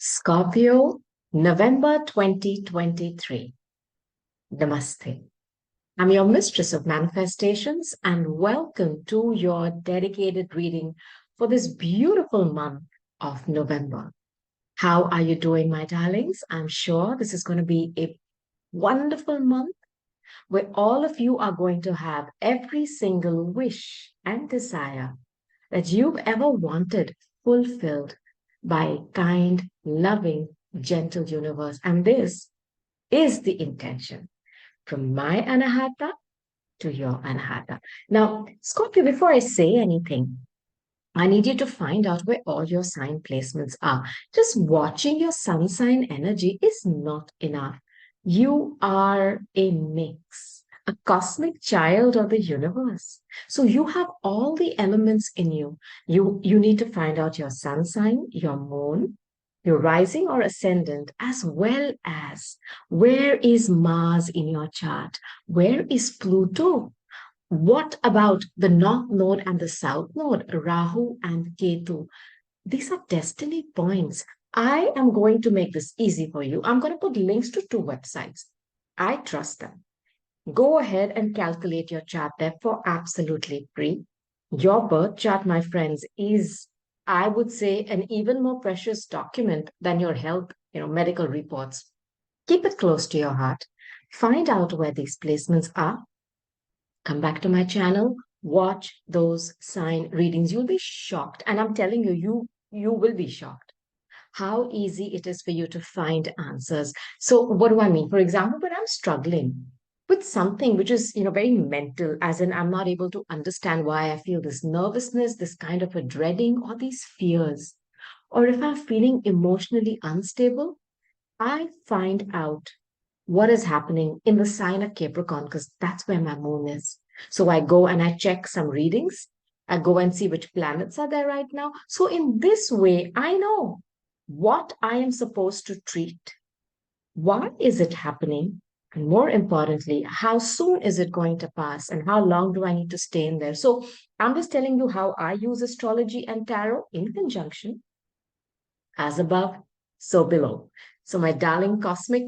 Scorpio, November 2023. Namaste. I'm your mistress of manifestations, and welcome to your dedicated reading for this beautiful month of November. How are you doing, my darlings? I'm sure this is going to be a wonderful month where all of you are going to have every single wish and desire that you've ever wanted fulfilled by a kind, loving, gentle universe. And this is the intention from my Anahata to your Anahata. Now, Scorpio, before I say anything, I need you to find out where all your sign placements are. Just watching your sun sign energy is not enough. You are a mix, a cosmic child of the universe. So you have all the elements in you. You need to find out your sun sign, your moon, your rising or ascendant, as well as where is Mars in your chart? Where is Pluto? What about the North Node and the South Node, Rahu and Ketu? These are destiny points. I am going to make this easy for you. I'm going to put links to two websites. I trust them. Go ahead and calculate your chart there for absolutely free. Your birth chart, my friends, is, I would say, an even more precious document than your health, medical reports. Keep it close to your heart. Find out where these placements are. Come back to my channel, watch those sign readings. You'll be shocked. And I'm telling you, you will be shocked how easy it is for you to find answers. So what do I mean? For example, when I'm struggling with something which is, very mental, as in I'm not able to understand why I feel this nervousness, this kind of a dreading, or these fears, or if I'm feeling emotionally unstable, I find out what is happening in the sign of Capricorn because that's where my moon is. So I go and I check some readings. I go and see which planets are there right now. So in this way, I know what I am supposed to treat. Why is it happening? And more importantly, how soon is it going to pass? And how long do I need to stay in there? So I'm just telling you how I use astrology and tarot in conjunction, as above, so below. So my darling cosmic,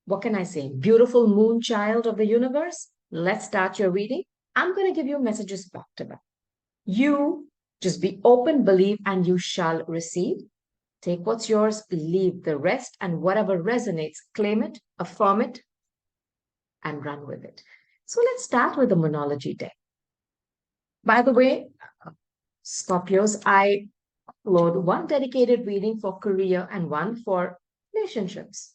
what can I say? Beautiful moon child of the universe. Let's start your reading. I'm going to give you messages back to back. You just be open, believe, and you shall receive. Take what's yours, leave the rest, and whatever resonates, claim it, affirm it, and run with it. So let's start with the monology deck. By the way, Scorpios, I upload one dedicated reading for career and one for relationships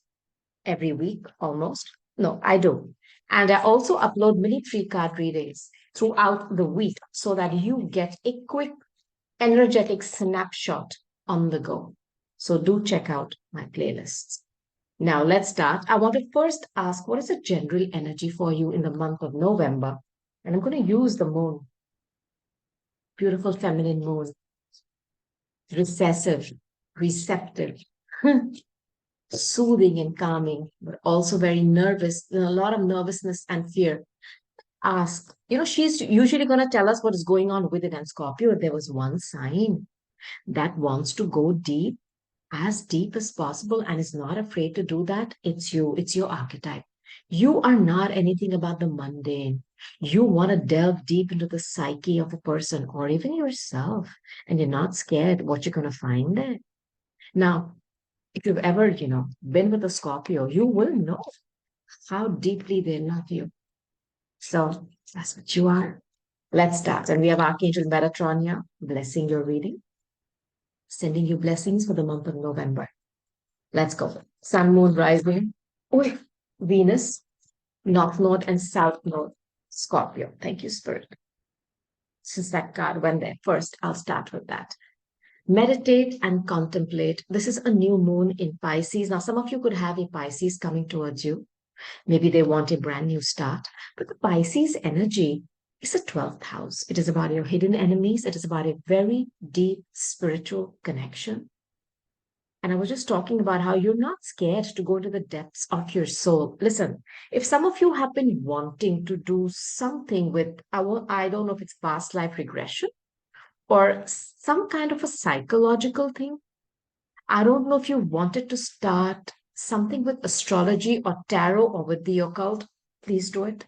every week almost. No, I do. And I also upload mini three card readings throughout the week so that you get a quick, energetic snapshot on the go. So do check out my playlists. Now let's start. I want to first ask what is the general energy for you in the month of November? And I'm going to use the moon, beautiful feminine moon, recessive, receptive, soothing and calming, but also very nervous, a lot of nervousness and fear. Ask, she's usually going to tell us what is going on with it. And Scorpio, if there was one sign that wants to go deep, as deep as possible, and is not afraid to do that, it's you. It's your archetype. You are not anything about the mundane. You want to delve deep into the psyche of a person or even yourself, and you're not scared what you're going to find there. Now, if you've ever, been with a Scorpio, you will know how deeply they love you. So that's what you are. Let's start. And we have Archangel Metatron here, blessing your reading, sending you blessings for the month of November. Let's go. Sun, Moon, Rising, Venus, North Node, and South Node, Scorpio. Thank you, Spirit. Since that card went there first, I'll start with that. Meditate and contemplate. This is a new moon in Pisces. Now, some of you could have a Pisces coming towards you. Maybe they want a brand new start. But the Pisces energy is the 12th house. It is about your hidden enemies. It is about a very deep spiritual connection. And I was just talking about how you're not scared to go to the depths of your soul. Listen, if some of you have been wanting to do something with I don't know if it's past life regression or some kind of a psychological thing, I don't know if you wanted to start something with astrology or tarot or with the occult. Please do it.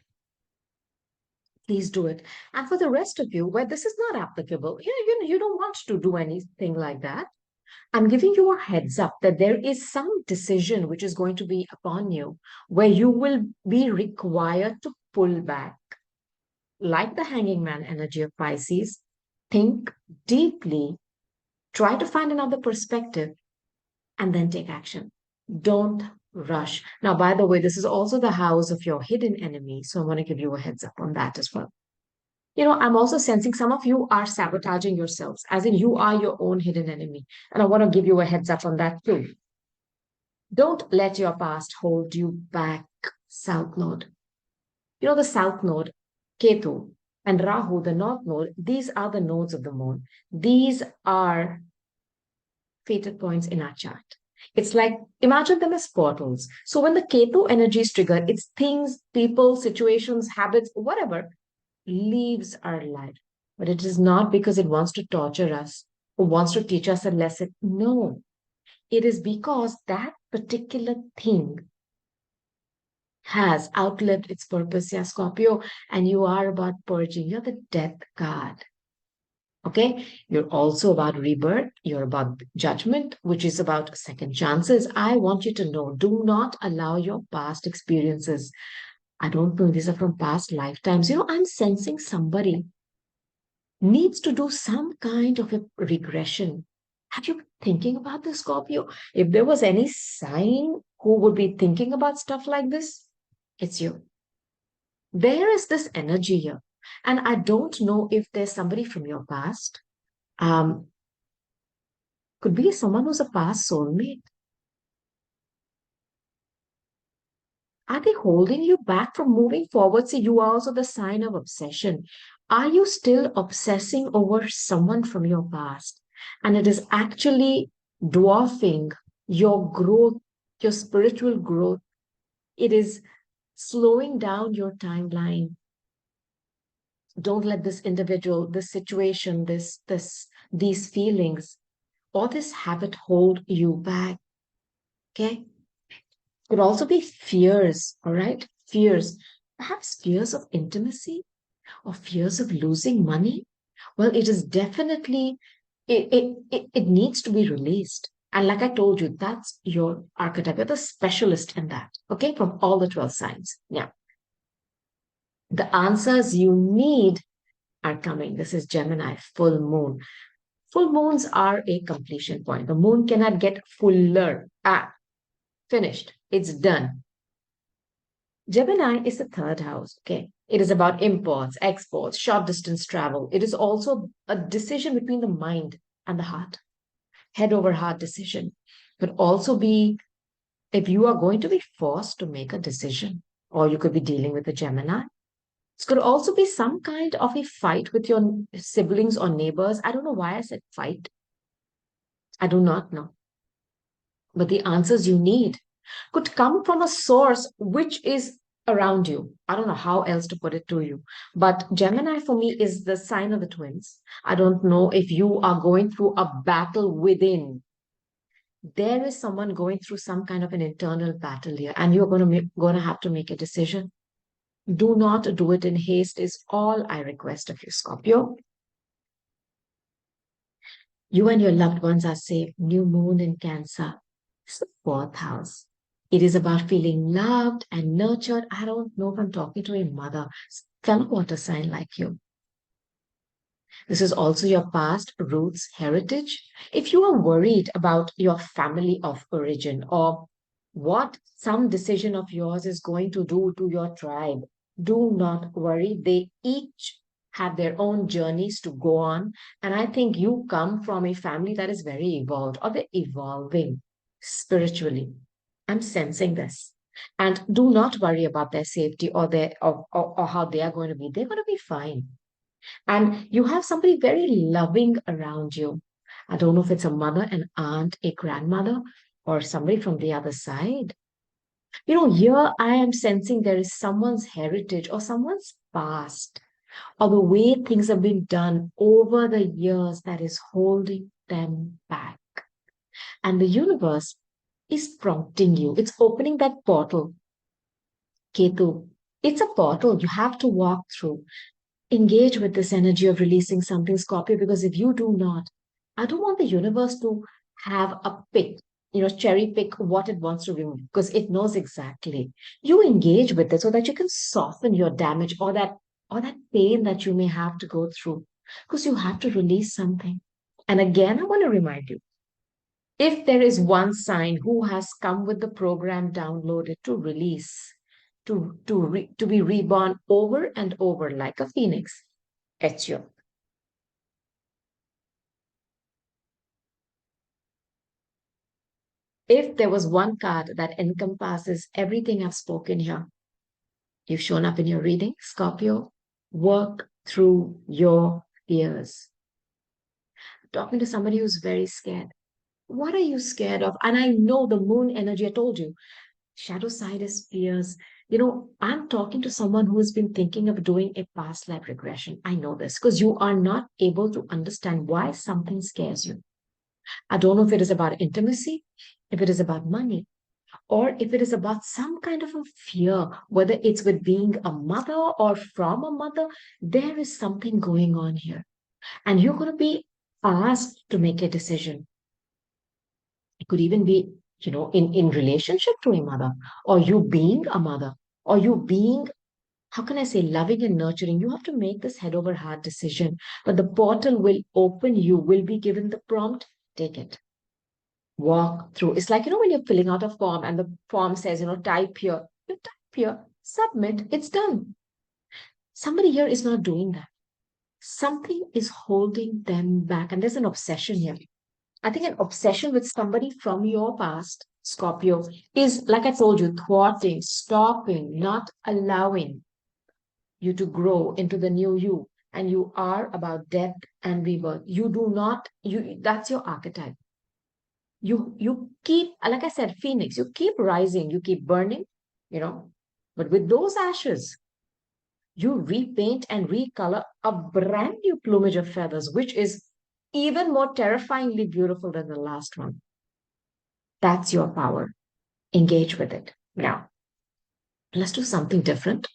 Please do it. And for the rest of you, where this is not applicable, you don't want to do anything like that. I'm giving you a heads up that there is some decision which is going to be upon you where you will be required to pull back. Like the hanging man energy of Pisces, think deeply, try to find another perspective, and then take action. Don't rush. Now, by the way, this is also the house of your hidden enemy. So I want to give you a heads up on that as well. I'm also sensing some of you are sabotaging yourselves, as in you are your own hidden enemy. And I want to give you a heads up on that too. Don't let your past hold you back, South Node. The South Node, Ketu, and Rahu, the North Node, these are the nodes of the moon. These are fated points in our chart. It's like, imagine them as portals. So when the Ketu energy is triggered, it's things, people, situations, habits, whatever leaves our life. But it is not because it wants to torture us or wants to teach us a lesson. No, it is because that particular thing has outlived its purpose, yeah, Scorpio, and you are about purging. You're the death card. Okay, you're also about rebirth, you're about judgment, which is about second chances. I want you to know, do not allow your past experiences. I don't know, these are from past lifetimes. I'm sensing somebody needs to do some kind of a regression. Have you been thinking about this, Scorpio? If there was any sign who would be thinking about stuff like this, it's you. There is this energy here. And I don't know if there's somebody from your past. Um, could be someone who's a past soulmate. Are they holding you back from moving forward? See, you are also the sign of obsession. Are you still obsessing over someone from your past? And it is actually dwarfing your growth, your spiritual growth. It is slowing down your timeline. Don't let this individual, this situation, these feelings, or this habit hold you back. Okay? Could also be fears, all right? Fears, perhaps fears of intimacy or fears of losing money. Well, it is definitely, it needs to be released. And like I told you, that's your archetype. You're the specialist in that, okay? From all the 12 signs. Yeah. The answers you need are coming. This is Gemini, full moon. Full moons are a completion point. The moon cannot get fuller. Finished. It's done. Gemini is the third house. Okay. It is about imports, exports, short distance travel. It is also a decision between the mind and the heart, head over heart decision. Could also be if you are going to be forced to make a decision, or you could be dealing with a Gemini. It could also be some kind of a fight with your siblings or neighbors. I don't know why I said fight. I do not know. But the answers you need could come from a source which is around you. I don't know how else to put it to you. But Gemini for me is the sign of the twins. I don't know if you are going through a battle within. There is someone going through some kind of an internal battle here, and you're going to have to make a decision. Do not do it in haste, is all I request of you, Scorpio. You and your loved ones are safe. New moon in Cancer. It's the fourth house. It is about feeling loved and nurtured. I don't know if I'm talking to a mother, fellow water sign like you. This is also your past roots, heritage. If you are worried about your family of origin or what some decision of yours is going to do to your tribe, do not worry. They each have their own journeys to go on. And I think you come from a family that is very evolved or they're evolving spiritually. I'm sensing this. And do not worry about their safety or how they are going to be. They're going to be fine. And you have somebody very loving around you. I don't know if it's a mother, an aunt, a grandmother, or somebody from the other side. Here I am sensing there is someone's heritage or someone's past or the way things have been done over the years that is holding them back. And the universe is prompting you. It's opening that portal, Ketu. It's a portal you have to walk through. Engage with this energy of releasing something, Scorpio, because if you do not, I don't want the universe to have a pick, cherry pick what it wants to remove because it knows exactly. You engage with it so that you can soften your damage or that pain that you may have to go through because you have to release something. And again, I want to remind you, if there is one sign who has come with the program downloaded to release, to be reborn over and over like a phoenix, it's you. If there was one card that encompasses everything I've spoken here, you've shown up in your reading, Scorpio, work through your fears. Talking to somebody who's very scared. What are you scared of? And I know the moon energy, I told you, shadow side is fears. I'm talking to someone who has been thinking of doing a past life regression. I know this because you are not able to understand why something scares you. I don't know if it is about intimacy, if it is about money, or if it is about some kind of a fear, whether it's with being a mother or from a mother, there is something going on here. And you're going to be asked to make a decision. It could even be, in relationship to a mother, or you being a mother, or you being, how can I say, loving and nurturing. You have to make this head over heart decision. But the portal will open, you will be given the prompt, take it. Walk through. It's like, when you're filling out a form and the form says, type here. You type here, submit, it's done. Somebody here is not doing that. Something is holding them back. And there's an obsession here. I think an obsession with somebody from your past, Scorpio, is, like I told you, thwarting, stopping, not allowing you to grow into the new you. And you are about death and rebirth. You do not, that's your archetype. You keep, like I said, phoenix, you keep rising, you keep burning, you know, but with those ashes, you repaint and recolor a brand new plumage of feathers, which is even more terrifyingly beautiful than the last one. That's your power. Engage with it. Now, let's do something different.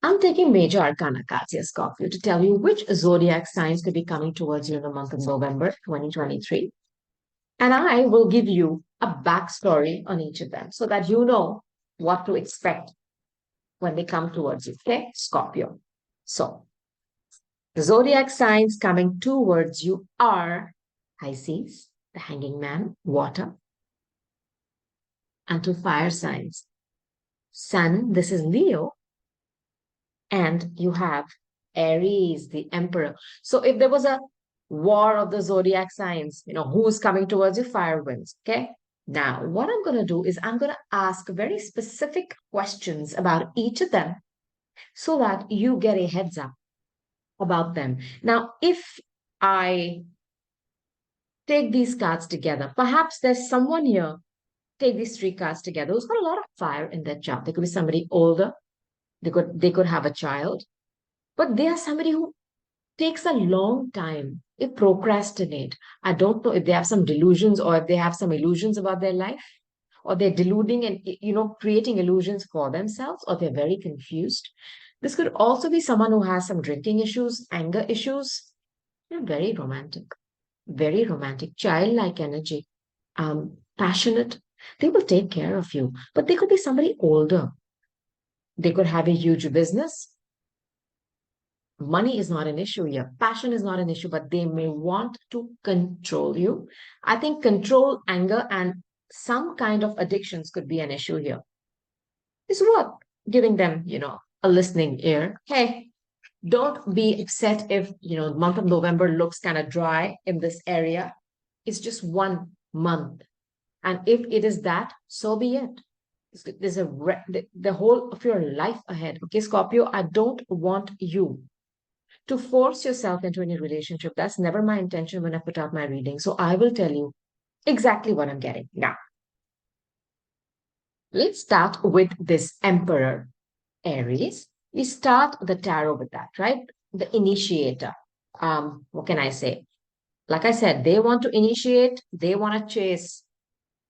I'm taking major arcana cards here, Scorpio, to tell you which zodiac signs could be coming towards you in the month of November 2023. And I will give you a backstory on each of them so that you know what to expect when they come towards you. Okay, Scorpio. So, the zodiac signs coming towards you are Pisces, the hanging man, water, and two fire signs. Sun, this is Leo, and you have Aries, the emperor. So if there was a war of the zodiac signs, who's coming towards you? Fire winds. Okay. Now, what I'm going to do is I'm going to ask very specific questions about each of them so that you get a heads up about them. Now, if I take these cards together, perhaps there's someone here, take these three cards together, who's got a lot of fire in their chart. They could be somebody older, they could have a child, but they are somebody who takes a long time. They procrastinate. I don't know if they have some delusions or if they have some illusions about their life, or they're deluding and creating illusions for themselves, or they're very confused. This could also be someone who has some drinking issues, anger issues. They're very romantic, childlike energy, passionate. They will take care of you, but they could be somebody older. They could have a huge business. Money is not an issue here. Passion is not an issue, but they may want to control you. I think control, anger, and some kind of addictions could be an issue here. It's worth giving them, a listening ear. Hey, don't be upset if, the month of November looks kind of dry in this area. It's just 1 month. And if it is that, so be it. There's the whole of your life ahead. Okay, Scorpio, I don't want you to force yourself into any relationship. That's never my intention when I put out my reading. So I will tell you exactly what I'm getting. Now, let's start with this Emperor Aries. We start the tarot with that, right? The initiator. What can I say? Like I said, they want to initiate, they want to chase,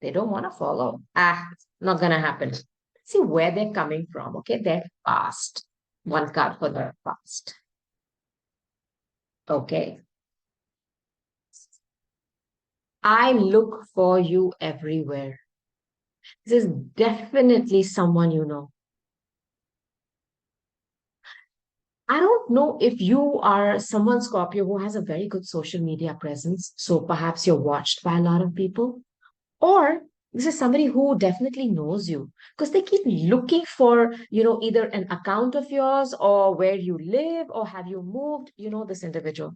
they don't want to follow. Not going to happen. See where they're coming from. Okay, they're fast. One card for the past. Okay. I look for you everywhere. This is definitely someone you know. I don't know if you are someone, Scorpio, who has a very good social media presence. So perhaps you're watched by a lot of people. Or this is somebody who definitely knows you because they keep looking for, either an account of yours or where you live or have you moved, this individual.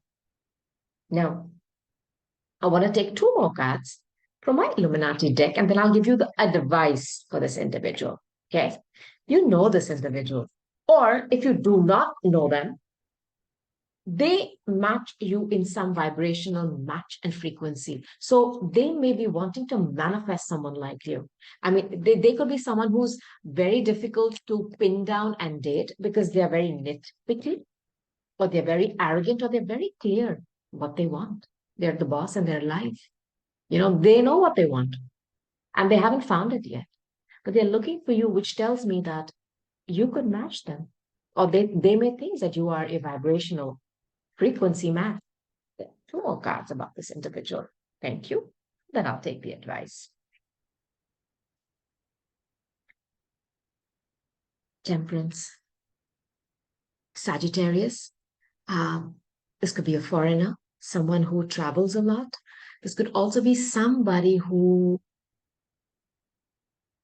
Now, I want to take two more cards from my Illuminati deck and then I'll give you the advice for this individual. Okay. You know this individual. Or if you do not know them, they match you in some vibrational match and frequency. So they may be wanting to manifest someone like you. I mean, they could be someone who's very difficult to pin down and date because they're very nitpicky, or they're very arrogant, or they're very clear what they want. They're the boss in their life. They know what they want and they haven't found it yet. But they're looking for you, which tells me that you could match them. Or they may think that you are a vibrational frequency match. Two more cards about this individual. Thank you. Then I'll take the advice. Temperance. Sagittarius. This could be a foreigner, someone who travels a lot. This could also be somebody who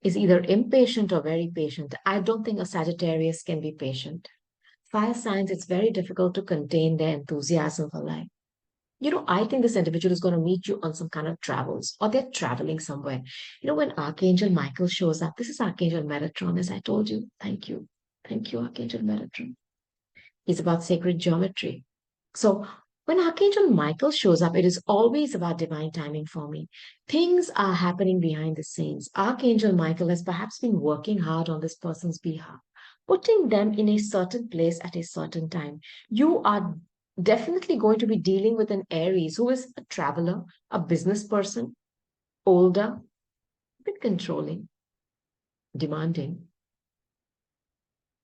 is either impatient or very patient. I don't think a Sagittarius can be patient. Fire signs, it's very difficult to contain their enthusiasm for life. I think this individual is going to meet you on some kind of travels or they're traveling somewhere. When Archangel Michael shows up, this is Archangel Metatron, as I told you. Thank you. Thank you, Archangel Metatron. He's about sacred geometry. So when Archangel Michael shows up, it is always about divine timing for me. Things are happening behind the scenes. Archangel Michael has perhaps been working hard on this person's behalf, putting them in a certain place at a certain time. You are definitely going to be dealing with an Aries who is a traveler, a business person, older, a bit controlling, demanding.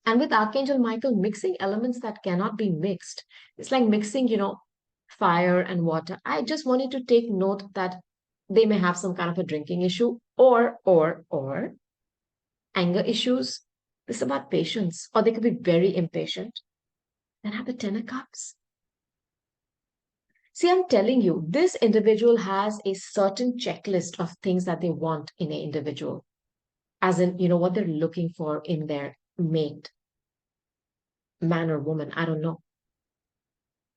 And with Archangel Michael, mixing elements that cannot be mixed. It's like mixing, fire and water. I just wanted to take note that they may have some kind of a drinking issue or anger issues. This is about patience, or they could be very impatient and have the 10 of cups. See, I'm telling you, this individual has a certain checklist of things that they want in an individual, as in, what they're looking for in their mate, man or woman. I don't know.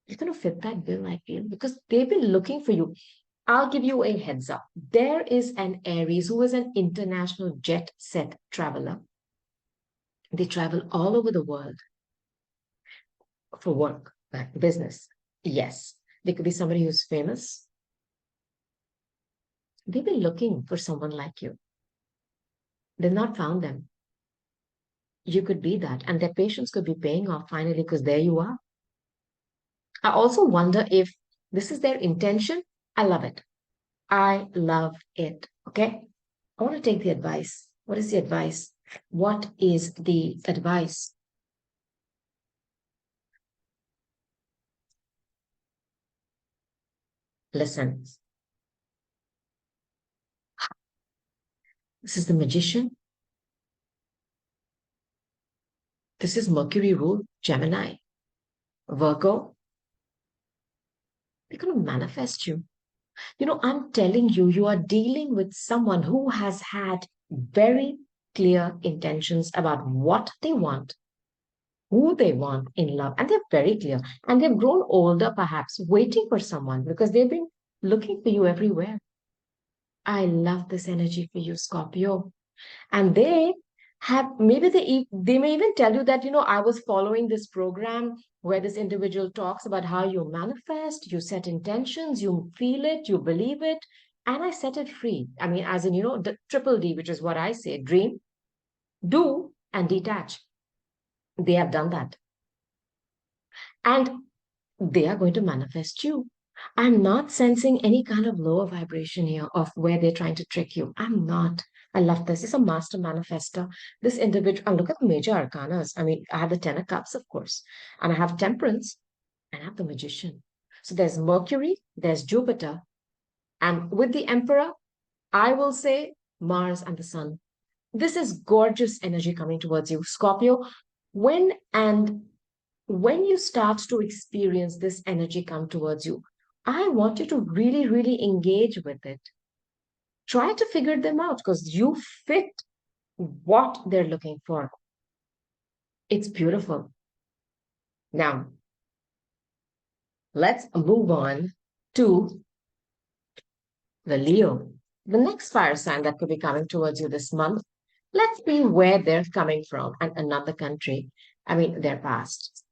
It's going to fit that bill, I feel, because they've been looking for you. I'll give you a heads up. There is an Aries who is an international jet set traveler. They travel all over the world for work, like business. Yes, they could be somebody who's famous. They've been looking for someone like you. They've not found them. You could be that. And their patience could be paying off finally because there you are. I also wonder if this is their intention. I love it. I love it. Okay. I want to take the advice. What is the advice? What is the advice? Listen, this is the magician. This is Mercury rule, Gemini, Virgo. They're going to manifest you. I'm telling you, you are dealing with someone who has had very clear intentions about what they want, who they want in love, and they're very clear. And they've grown older, perhaps, waiting for someone because they've been looking for you everywhere. I love this energy for you, Scorpio. And they have maybe they may even tell you that I was following this program where this individual talks about how you manifest, you set intentions, you feel it, you believe it, and I set it free. I mean, as in the triple D, which is what I say: dream, do, and detach. They have done that, and they are going to manifest you. I'm not sensing any kind of lower vibration here of where they're trying to trick you. I'm not. I love this. It's a master manifester. This individual, and look at the major arcanas. I mean, I have the Ten of Cups, of course, and I have Temperance, and I have the Magician. So there's Mercury, there's Jupiter, and with the Emperor, I will say Mars and the Sun. This is gorgeous energy coming towards you, Scorpio. When and when you start to experience this energy come towards you, I want you to really, really engage with it. Try to figure them out because you fit what they're looking for. It's beautiful. Now, let's move on to the Leo, the next fire sign that could be coming towards you this month. Let's see where they're coming from and another country. I mean, their past.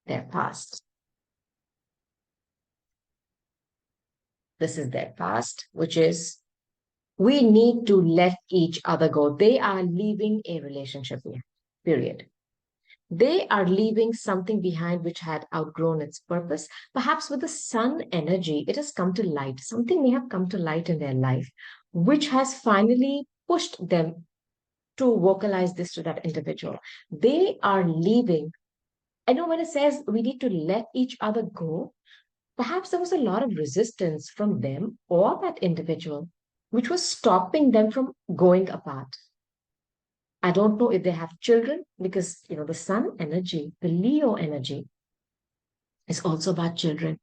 Their past. This is their past, which is we need to let each other go. They are leaving a relationship here, period. They are leaving something behind which had outgrown its purpose. Perhaps with the sun energy, it has come to light. Something may have come to light in their life, which has finally pushed them to vocalize this to that individual. They are leaving. I know when it says we need to let each other go, perhaps there was a lot of resistance from them or that individual, which was stopping them from going apart. I don't know if they have children because, the sun energy, the Leo energy is also about children.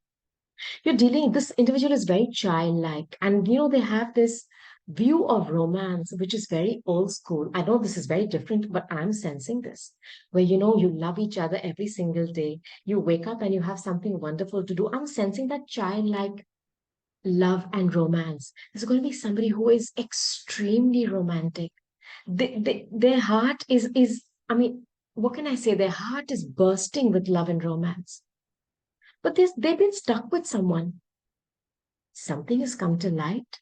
This individual is very childlike, and, they have this view of romance, which is very old school. I know this is very different, but I'm sensing this where, you love each other every single day. You wake up and you have something wonderful to do. I'm sensing that childlike love and romance. There's going to be somebody who is extremely romantic. Their heart is, I mean, what can I say? Their heart is bursting with love and romance. But they've been stuck with someone. Something has come to light,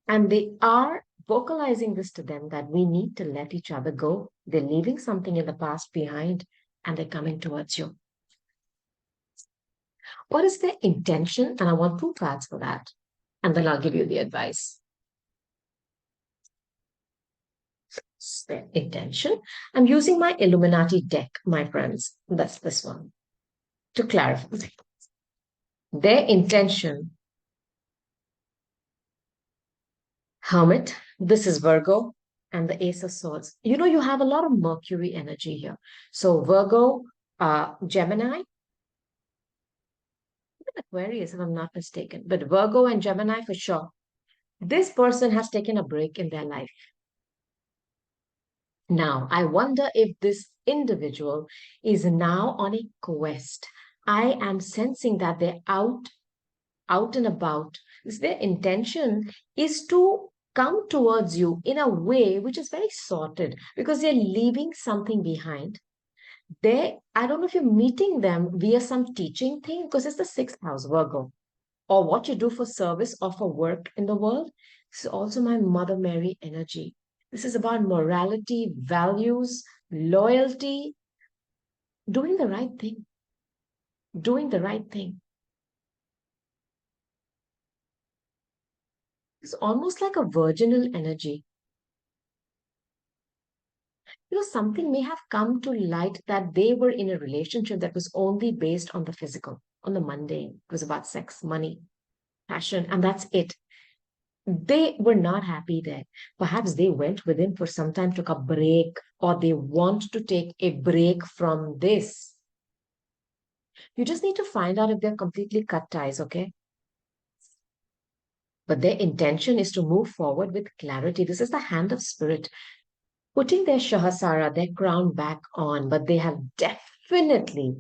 and they are vocalizing this to them that we need to let each other go. They're leaving something in the past behind, and they're coming towards you. What is their intention? And I want two cards for that. And then I'll give you the advice. Their intention. I'm using my Illuminati deck, my friends. That's this one to clarify. Their intention, Hermit, this is Virgo, and the Ace of Swords. You have a lot of Mercury energy here. So Virgo, Gemini, Aquarius, if I'm not mistaken, but Virgo and Gemini for sure. This person has taken a break in their life. Now, I wonder if this individual is now on a quest. I am sensing that they're out and about. Their intention is to come towards you in a way which is very sorted because they're leaving something behind. I don't know if you're meeting them via some teaching thing because it's the sixth house, Virgo, or what you do for service or for work in the world. This is also my Mother Mary energy. This is about morality, values, loyalty, doing the right thing, doing the right thing. It's almost like a virginal energy. Something may have come to light that they were in a relationship that was only based on the physical, on the mundane. It was about sex, money, passion, and that's it. They were not happy there. Perhaps they went within for some time, took a break, or they want to take a break from this. You just need to find out if they're completely cut ties, okay? But their intention is to move forward with clarity. This is the hand of spirit, putting their Shahasara, their crown back on, but they have definitely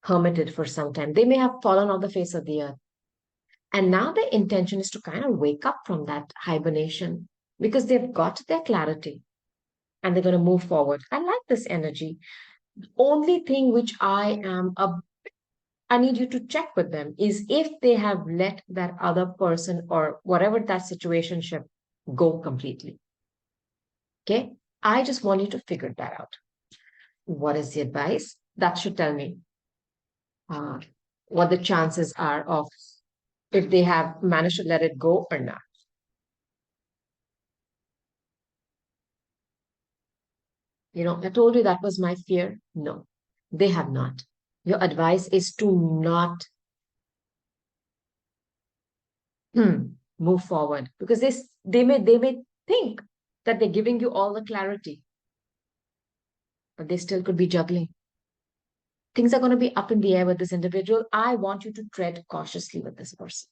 hermited for some time. They may have fallen off the face of the earth. And now their intention is to kind of wake up from that hibernation because they've got their clarity and they're going to move forward. I like this energy. Only thing which I need you to check with them is if they have let that other person or whatever that situationship go completely. Okay. I just want you to figure that out. What is the advice? That should tell me. what the chances are of if they have managed to let it go or not. I told you that was my fear. No, they have not. Your advice is to not move forward because they may think that they're giving you all the clarity, but they still could be juggling. Things are going to be up in the air with this individual. I want you to tread cautiously with this person.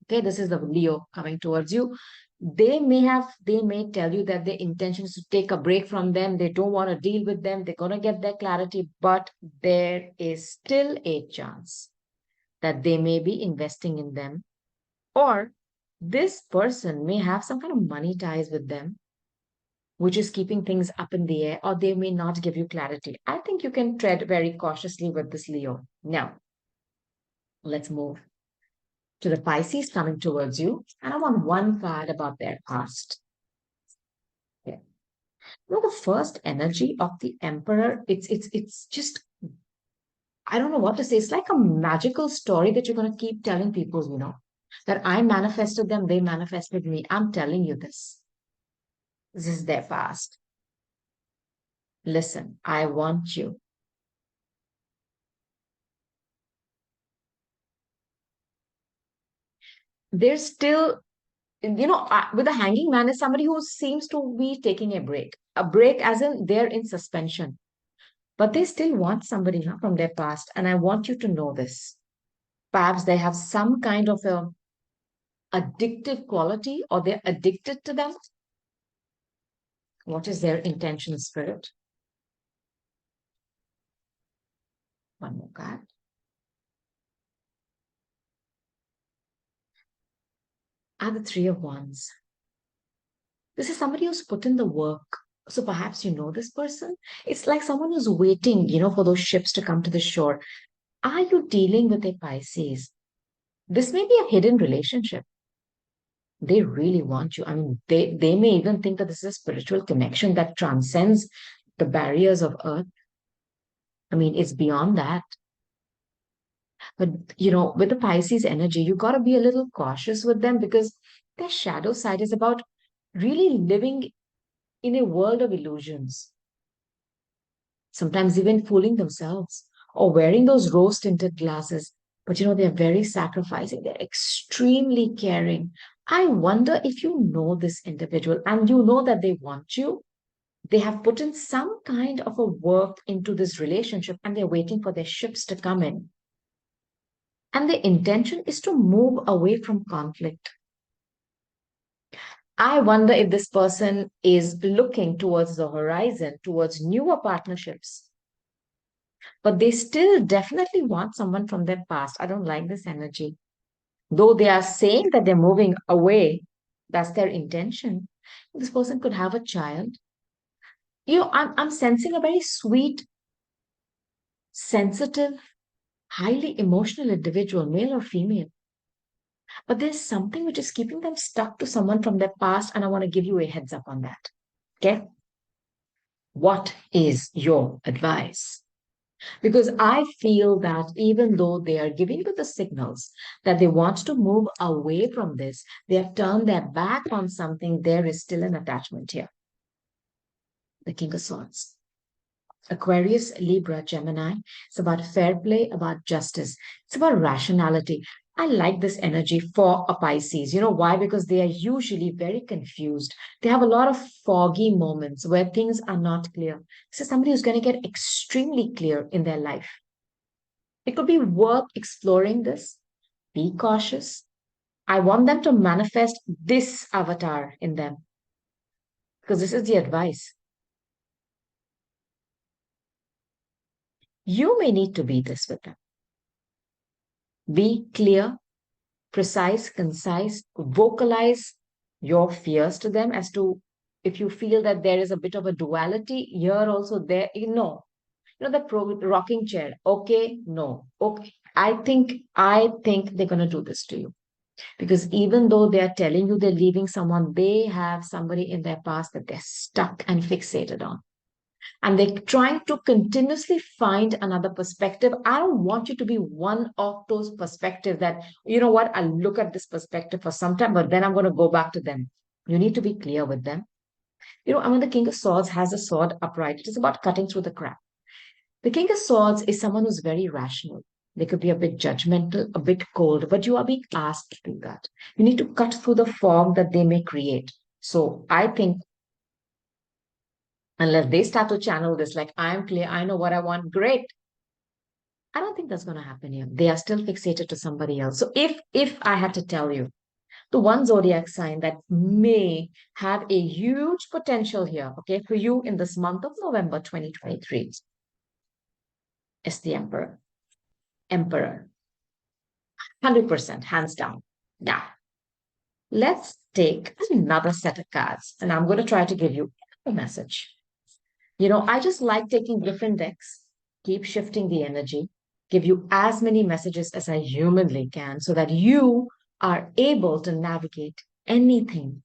Okay, this is the Leo coming towards you. They may tell you that their intention is to take a break from them. They don't want to deal with them. They're going to get their clarity, but there is still a chance that they may be investing in them, or this person may have some kind of money ties with them, which is keeping things up in the air, or they may not give you clarity. I think you can tread very cautiously with this Leo. Now, let's move to the Pisces coming towards you. And I want one card about their past. Yeah. The first energy of the Emperor, it's just, I don't know what to say. It's like a magical story that you're going to keep telling people, that I manifested them, they manifested me. I'm telling you this. This is their past. Listen, I want you. They're still, with the hanging man is somebody who seems to be taking a break as in they're in suspension, but they still want somebody from their past. And I want you to know this. Perhaps they have some kind of a addictive quality or they're addicted to them. What is their intention, spirit? One more card. Are the Three of Wands. This is somebody who's put in the work. So perhaps you know this person. It's like someone who's waiting, for those ships to come to the shore. Are you dealing with a Pisces? This may be a hidden relationship. They really want you. I mean, they may even think that this is a spiritual connection that transcends the barriers of earth. I mean, it's beyond that. But, with the Pisces energy, you got to be a little cautious with them because their shadow side is about really living in a world of illusions, sometimes even fooling themselves or wearing those rose tinted glasses. But, they're very sacrificing, they're extremely caring. I wonder if you know this individual and you know that they want you. They have put in some kind of a work into this relationship and they're waiting for their ships to come in. And the intention is to move away from conflict. I wonder if this person is looking towards the horizon, towards newer partnerships, but they still definitely want someone from their past. I don't like this energy. Though they are saying that they're moving away, that's their intention. This person could have a child. I'm sensing a very sweet, sensitive, highly emotional individual, male or female. But there's something which is keeping them stuck to someone from their past, and I want to give you a heads up on that. Okay? What is your advice? Because I feel that even though they are giving you the signals that they want to move away from this, they have turned their back on something, there is still an attachment here. The King of Swords. Aquarius, Libra, Gemini. It's about fair play, about justice. It's about rationality. I like this energy for a Pisces. You know why? Because they are usually very confused. They have a lot of foggy moments where things are not clear. This is somebody who's going to get extremely clear in their life. It could be worth exploring this. Be cautious. I want them to manifest this avatar in them because this is the advice. You may need to be this with them. Be clear, precise, concise, vocalize your fears to them as to if you feel that there is a bit of a duality here also there, rocking chair. Okay, no. Okay. I think they're going to do this to you because even though they are telling you they're leaving someone, they have somebody in their past that they're stuck and fixated on. And they're trying to continuously find another perspective. I don't want you to be one of those perspectives that, you know what, I'll look at this perspective for some time, but then I'm going to go back to them. You need to be clear with them. I mean, the King of Swords has a sword upright. It is about cutting through the crap. The King of Swords is someone who's very rational. They could be a bit judgmental, a bit cold, but you are being asked to do that. You need to cut through the fog that they may create. So I think unless they start to channel this, like, I'm clear, I know what I want, great. I don't think that's going to happen here. They are still fixated to somebody else. So if I had to tell you, the one zodiac sign that may have a huge potential here, okay, for you in this month of November 2023 is the Emperor. Emperor. 100%, hands down. Now, let's take another set of cards, and I'm going to try to give you a message. I just like taking different decks, keep shifting the energy, give you as many messages as I humanly can so that you are able to navigate anything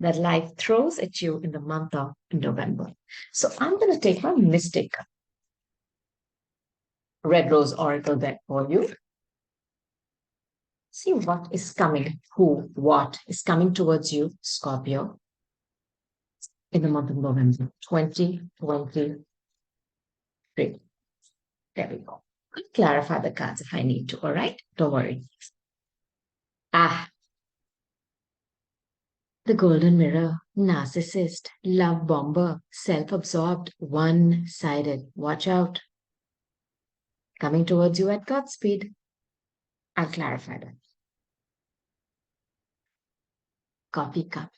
that life throws at you in the month of November. So I'm going to take my Mystic Red Rose Oracle deck for you. See what is coming, what is coming towards you, Scorpio, in the month of November 2023. There we go. I'll clarify the cards if I need to, all right? Don't worry. Ah, the golden mirror, narcissist, love bomber, self-absorbed, one-sided. Watch out. Coming towards you at Godspeed. I'll clarify that. Coffee cup.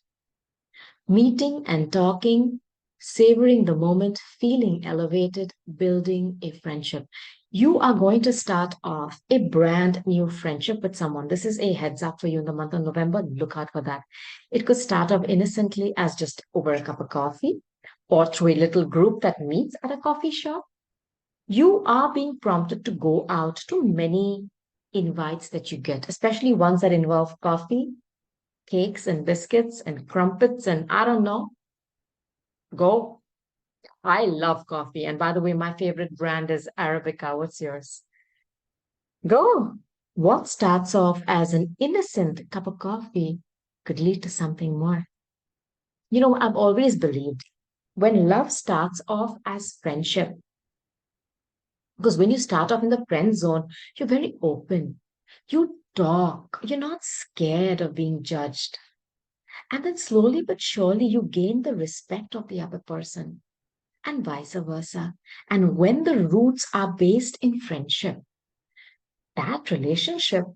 Meeting and talking, savoring the moment, feeling elevated, building a friendship. You are going to start off a brand new friendship with someone. This is a heads up for you in the month of November. Look out for that. It could start off innocently as just over a cup of coffee or through a little group that meets at a coffee shop. You are being prompted to go out to many invites that you get, especially ones that involve coffee, cakes and biscuits and crumpets and I don't know. Go. I love coffee. And by the way, my favorite brand is Arabica. What's yours? Go. What starts off as an innocent cup of coffee could lead to something more. I've always believed when love starts off as friendship, because when you start off in the friend zone, you're very open. You talk. You're not scared of being judged. And then slowly but surely, you gain the respect of the other person and vice versa. And when the roots are based in friendship, that relationship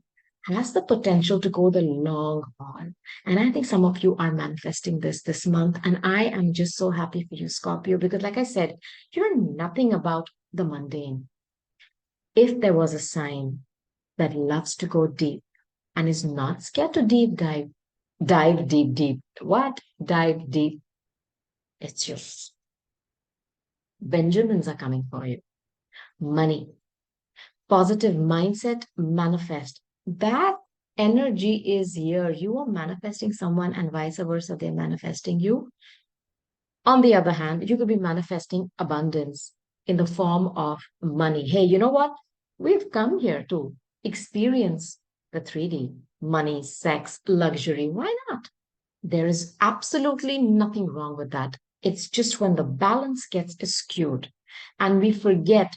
has the potential to go the long haul. And I think some of you are manifesting this month. And I am just so happy for you, Scorpio, because like I said, you're nothing about the mundane. If there was a sign that loves to go deep and is not scared to dive deep, deep. What? Dive deep. It's yours. Benjamins are coming for you. Money, positive mindset, manifest. That energy is here. You are manifesting someone, and vice versa, they're manifesting you. On the other hand, you could be manifesting abundance in the form of money. Hey, you know what? We've come here to experience the 3D money, sex, luxury. Why not? There is absolutely nothing wrong with that. It's just when the balance gets skewed and we forget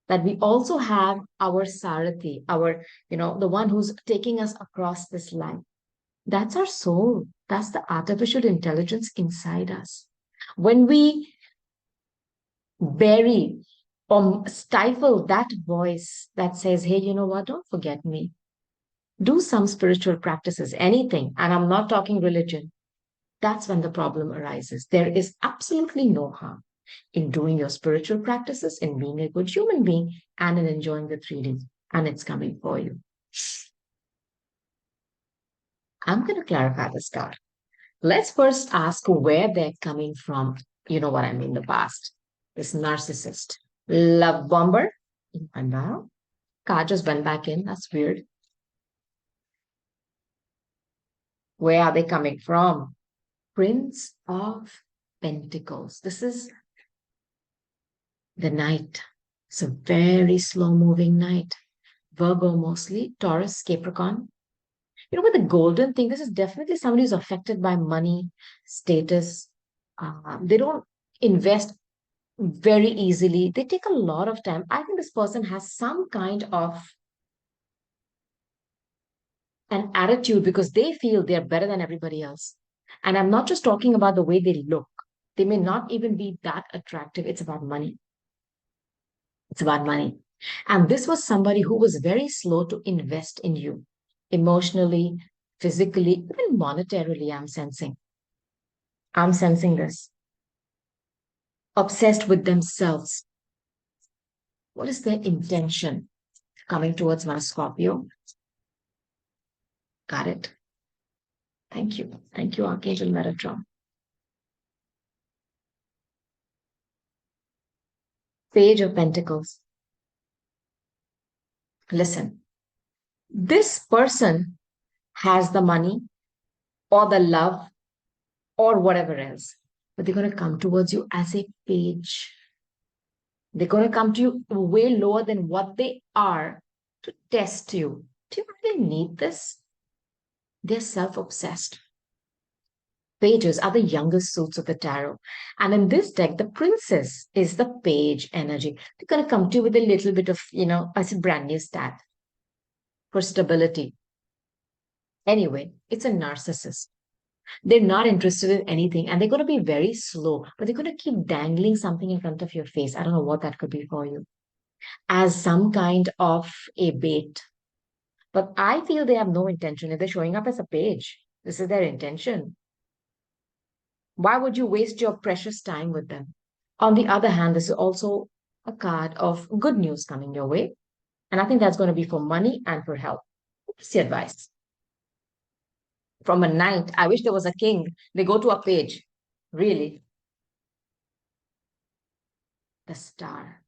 that we also have our Sarathi, the one who's taking us across this line. That's our soul. That's the artificial intelligence inside us. When we bury or stifle that voice that says, hey, you know what? Don't forget me. Do some spiritual practices, anything. And I'm not talking religion. That's when the problem arises. There is absolutely no harm in doing your spiritual practices, in being a good human being, and in enjoying the 3D. And it's coming for you. I'm going to clarify this card. Let's first ask where they're coming from. You know what I mean, the past. This narcissist. Love bomber. And now, card just went back in. That's weird. Where are they coming from? Prince of Pentacles. This is The night. It's a very slow moving night. Virgo mostly, Taurus, Capricorn. You know, with the golden thing, this is definitely somebody who's affected by money, status. They don't invest very easily. They take a lot of time. I think this person has some kind of an attitude because they feel they're better than everybody else. And I'm not just talking about the way they look. They may not even be that attractive. It's about money. It's about money. And this was somebody who was very slow to invest in you emotionally, physically, even monetarily. I'm sensing this. Obsessed with themselves. What is their intention coming towards my Scorpio? Got it. Thank you. Thank you, Archangel Metatron. Page of Pentacles. Listen, this person has the money or the love or whatever else, but they're going to come towards you as a page. They're going to come to you way lower than what they are to test you. Do you really need this? They're self obsessed. Pages are the youngest suits of the tarot. And in this deck, the princess is the page energy. They're going to come to you with a little bit of, as a brand new stat for stability. Anyway, it's a narcissist. They're not interested in anything and they're going to be very slow, but they're going to keep dangling something in front of your face. I don't know what that could be for you as some kind of a bait. But I feel they have no intention. If they're showing up as a page, this is their intention. Why would you waste your precious time with them? On the other hand, this is also a card of good news coming your way. And I think that's going to be for money and for health. What's the advice? From a knight, I wish there was a king. They go to a page. Really? The star.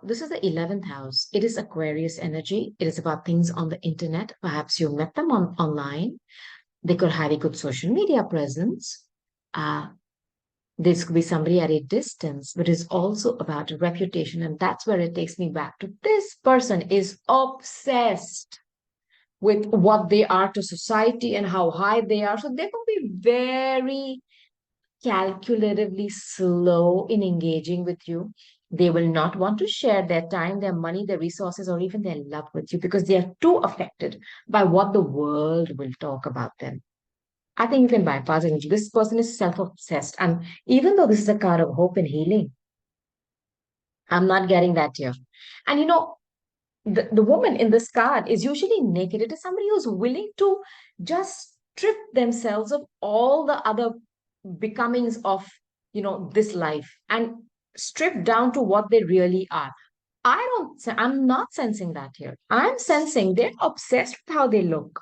This is the 11th house. It is Aquarius energy. It is about things on the internet. Perhaps you met them online. They could have a good social media presence. Uh, this could be somebody at a distance, but it's also about a reputation. And that's where it takes me back to this person is obsessed with what they are to society and how high they are. So they will be very calculatively slow in engaging with you. They will not want to share their time, their money, their resources, or even their love with you because they are too affected by what the world will talk about them. I think you can bypass it. This person is self obsessed. And even though this is a card of hope and healing, I'm not getting that here. And the woman in this card is usually naked. It is somebody who's willing to just strip themselves of all the other becomings of this life and strip down to what they really are. I'm not sensing that here. I'm sensing they're obsessed with how they look.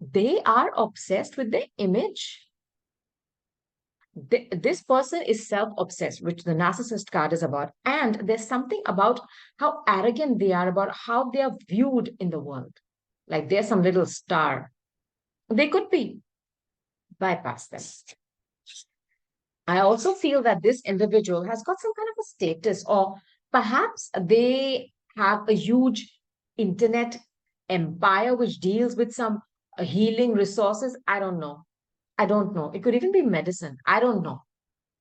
They are obsessed with their image. This person is self-obsessed, which the narcissist card is about. And there's something about how arrogant they are, about how they are viewed in the world. Like they're some little star. They could be. Bypass them. I also feel that this individual has got some kind of a status, or perhaps they have a huge internet empire which deals with some healing resources. I don't know. I don't know. It could even be medicine. I don't know.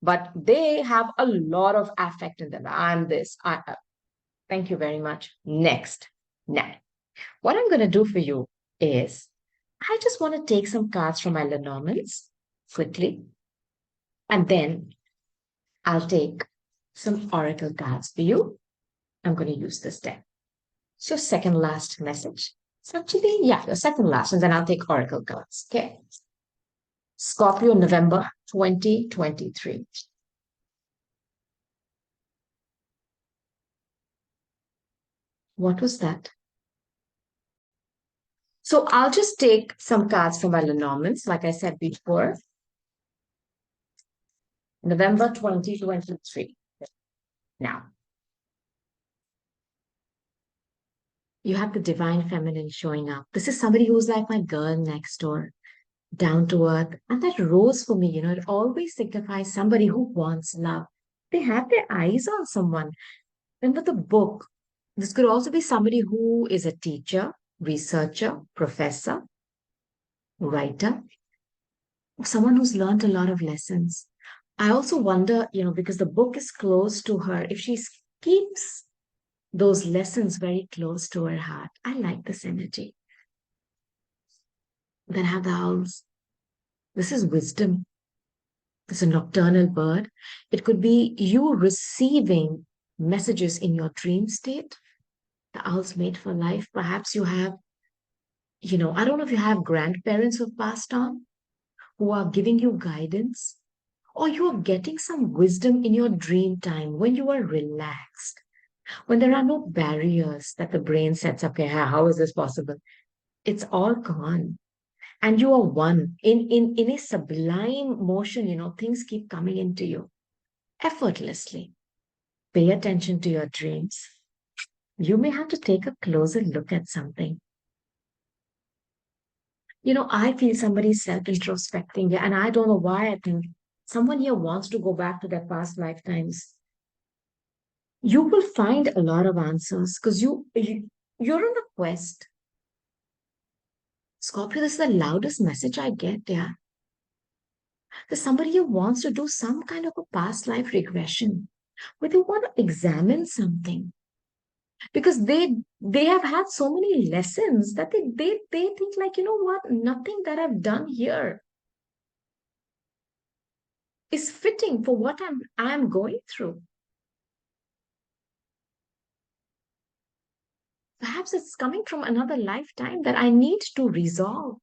But they have a lot of affect in them. I'm this. Thank you very much. Next. Now, what I'm going to do for you is I just want to take some cards from my Lenormands quickly, and then I'll take some oracle cards for you. I'm going to use this deck. It's your second last message. It's actually, yeah, your second last, and then I'll take oracle cards. Okay. Scorpio, November 2023. What was that? So I'll just take some cards from my Lenormands, like I said before. November 2023. Now, you have the divine feminine showing up. This is somebody who's like my girl next door. down to earth. And that rose for me, it always signifies somebody who wants love. They have their eyes on someone. And with the book, this could also be somebody who is a teacher, researcher, professor, writer, or someone who's learned a lot of lessons. I also wonder, because the book is close to her, if she keeps those lessons very close to her heart. I like this energy. Then have the owls. This is wisdom. It's a nocturnal bird. It could be you receiving messages in your dream state. The owl's made for life. Perhaps you have, I don't know if you have grandparents who've passed on who are giving you guidance, or you are getting some wisdom in your dream time when you are relaxed, when there are no barriers that the brain sets up. Okay, how is this possible? It's all gone. And you are one in a sublime motion, things keep coming into you effortlessly. Pay attention to your dreams. You may have to take a closer look at something. I feel somebody's self-introspecting here, and I don't know why. I think someone here wants to go back to their past lifetimes. You will find a lot of answers because you're on a quest. Scorpio, this is the loudest message I get. Yeah, there's somebody who wants to do some kind of a past life regression, where they want to examine something because they have had so many lessons that they think like, what, nothing that I've done here is fitting for what I'm going through. Perhaps it's coming from another lifetime that I need to resolve.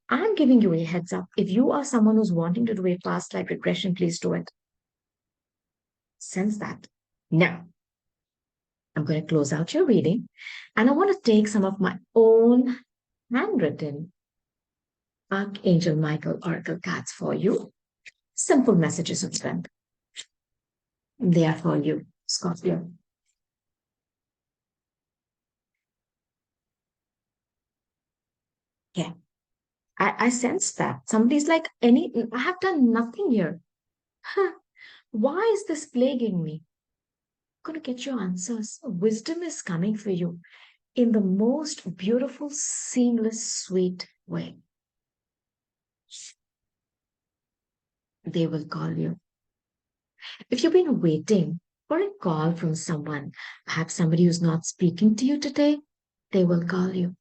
I'm giving you a heads up. If you are someone who's wanting to do a past life regression, please do it. Sense that. Now, I'm going to close out your reading and I want to take some of my own handwritten Archangel Michael Oracle cards for you. Simple messages of strength. They are for you, Scorpio. Yeah, I sense that. Somebody's like, I have done nothing here. Huh, why is this plaguing me? Going to get your answers. Wisdom is coming for you in the most beautiful, seamless, sweet way. They will call you. If you've been waiting for a call from someone, perhaps somebody who's not speaking to you today, they will call you.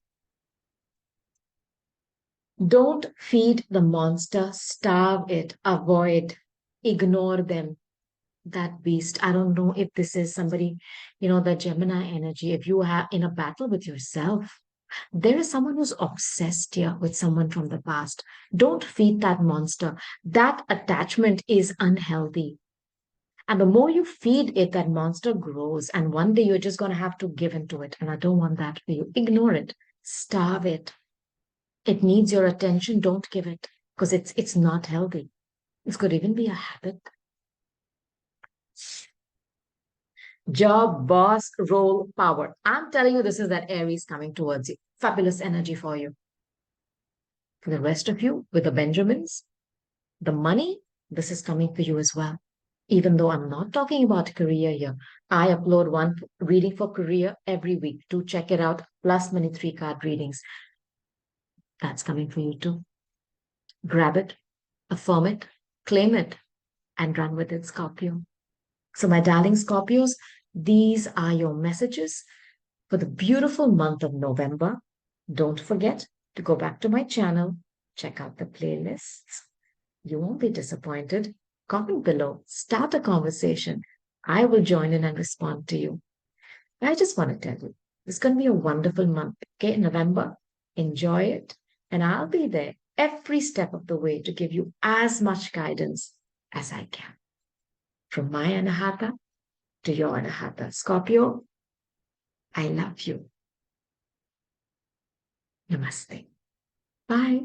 Don't feed the monster, starve it, avoid, ignore them. That beast. I don't know if this is somebody, the Gemini energy. If you are in a battle with yourself, there is someone who's obsessed here with someone from the past. Don't feed that monster. That attachment is unhealthy. And the more you feed it, that monster grows. And one day you're just going to have to give into it. And I don't want that for you. Ignore it. Starve it. It needs your attention. Don't give it because it's not healthy. This could even be a habit. Job, boss, role, power. I'm telling you, this is that Aries coming towards you. Fabulous energy for you. For the rest of you, with the Benjamins, the money, this is coming for you as well. Even though I'm not talking about career here, I upload one reading for career every week. Do check it out. Plus many 3-card readings. That's coming for you too. Grab it, affirm it, claim it, and run with it, Scorpio. So, my darling Scorpios, these are your messages for the beautiful month of November. Don't forget to go back to my channel, check out the playlists. You won't be disappointed. Comment below, start a conversation. I will join in and respond to you. I just want to tell you, it's going to be a wonderful month. Okay, November, enjoy it. And I'll be there every step of the way to give you as much guidance as I can. From my Anahata to your Anahata. Scorpio, I love you. Namaste. Bye.